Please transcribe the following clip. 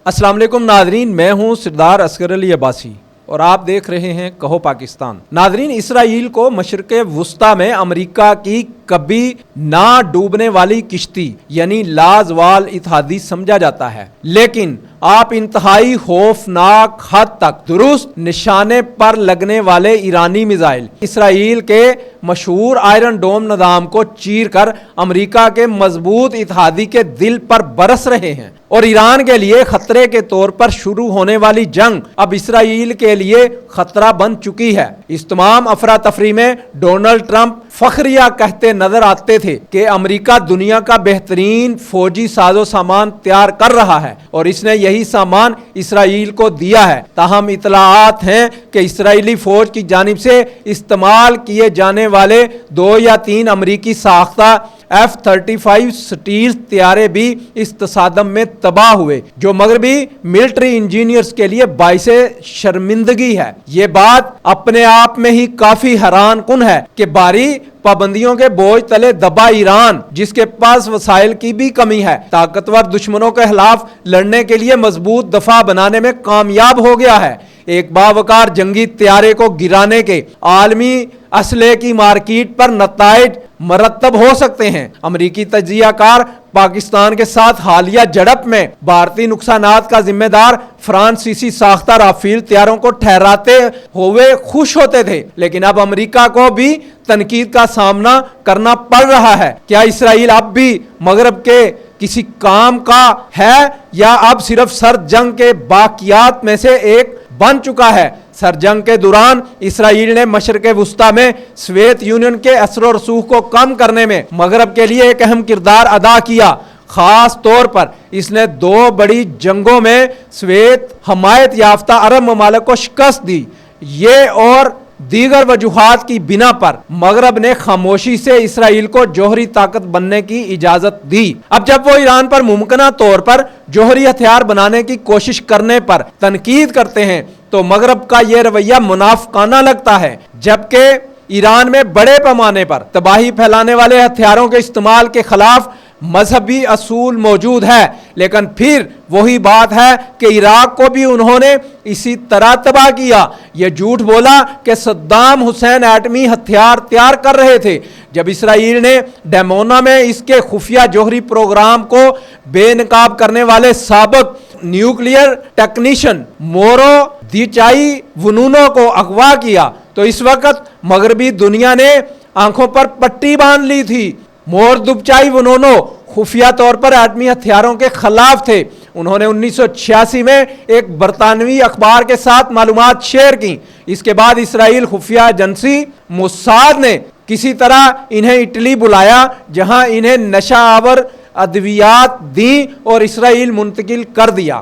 السلام علیکم ناظرین، میں ہوں سردار اصغر علی عباسی اور آپ دیکھ رہے ہیں کہو پاکستان۔ ناظرین، اسرائیل کو مشرق وسطی میں امریکہ کی کبھی نہ ڈوبنے والی کشتی یعنی لازوال اتحادی سمجھا جاتا ہے، لیکن آپ انتہائی خوفناک حد تک درست نشانے پر لگنے والے ایرانی میزائل اسرائیل کے مشہور آئرن ڈوم نظام کو چیر کر امریکہ کے مضبوط اتحادی کے دل پر برس رہے ہیں، اور ایران کے لیے خطرے کے طور پر شروع ہونے والی جنگ اب اسرائیل کے لیے خطرہ بن چکی ہے۔ اس تمام افراتفری میں ڈونلڈ ٹرمپ فخریہ کہتے نظر آتے تھے کہ امریکہ دنیا کا بہترین فوجی ساز و سامان تیار کر رہا ہے اور اس نے یہی سامان اسرائیل کو دیا ہے۔ تاہم اطلاعات ہیں کہ اسرائیلی فوج کی جانب سے استعمال کیے جانے والے 2 یا 3 امریکی ساختہ F-35 سٹیلز طیارے بھی اس تصادم میں تباہ ہوئے، جو مغربی ملٹری انجینئرز کے لیے باعث شرمندگی ہے۔ یہ بات اپنے آپ میں ہی کافی حیران کن ہے کہ بھاری پابندیوں کے بوجھ تلے دبا ایران، جس کے پاس وسائل کی بھی کمی ہے، طاقتور دشمنوں کے خلاف لڑنے کے لیے مضبوط دفاع بنانے میں کامیاب ہو گیا ہے۔ ایک باوقار جنگی طیارے کو گرانے کے عالمی اسلحے کی مارکیٹ پر نتائج مرتب ہو سکتے ہیں۔ امریکی تجزیہ کار پاکستان کے ساتھ حالیہ جھڑپ میں بھارتی نقصانات کا ذمہ دار فرانسیسی ساختہ رافیل طیاروں کو ٹھہراتے ہوئے خوش ہوتے تھے، لیکن اب امریکہ کو بھی تنقید کا سامنا کرنا پڑ رہا ہے۔ کیا اسرائیل اب بھی مغرب کے کسی کام کا ہے یا اب صرف سرد جنگ کے باقیات میں سے ایک بن چکا ہے؟ سرد جنگ کے دوران اسرائیل نے مشرق وسطی میں سوویت یونین کے اثر و رسوخ کو کم کرنے میں مغرب کے لیے ایک اہم کردار ادا کیا۔ خاص طور پر اس نے 2 بڑی جنگوں میں سوویت حمایت یافتہ عرب ممالک کو شکست دی۔ یہ اور دیگر وجوہات کی بنا پر مغرب نے خاموشی سے اسرائیل کو جوہری طاقت بننے کی اجازت دی۔ اب جب وہ ایران پر ممکنہ طور پر جوہری ہتھیار بنانے کی کوشش کرنے پر تنقید کرتے ہیں تو مغرب کا یہ رویہ منافقانہ لگتا ہے، جبکہ ایران میں بڑے پیمانے پر تباہی پھیلانے والے ہتھیاروں کے استعمال کے خلاف مذہبی اصول موجود ہے۔ لیکن پھر وہی بات ہے کہ عراق کو بھی انہوں نے اسی طرح تباہ کیا۔ یہ جھوٹ بولا کہ صدام حسین ایٹمی ہتھیار تیار کر رہے تھے جب اسرائیل نے ڈیمونا میں اس کے خفیہ جوہری پروگرام کو بے نقاب کرنے والے سابق نیوکلیئر ٹیکنیشین مورو دیچائی ونونو کو اغوا کیا تو اس وقت مغربی دنیا نے آنکھوں پر پٹی باندھ لی تھی۔ مور دبچائی ونونو خفیہ طور پر ایٹمی ہتھیاروں کے خلاف تھے۔ انہوں نے 1986 میں ایک برطانوی اخبار کے ساتھ معلومات شیئر کی۔ اس کے بعد اسرائیل خفیہ ایجنسی موساد نے کسی طرح انہیں اٹلی بلایا، جہاں انہیں نشہ آور ادویات دیں اور اسرائیل منتقل کر دیا۔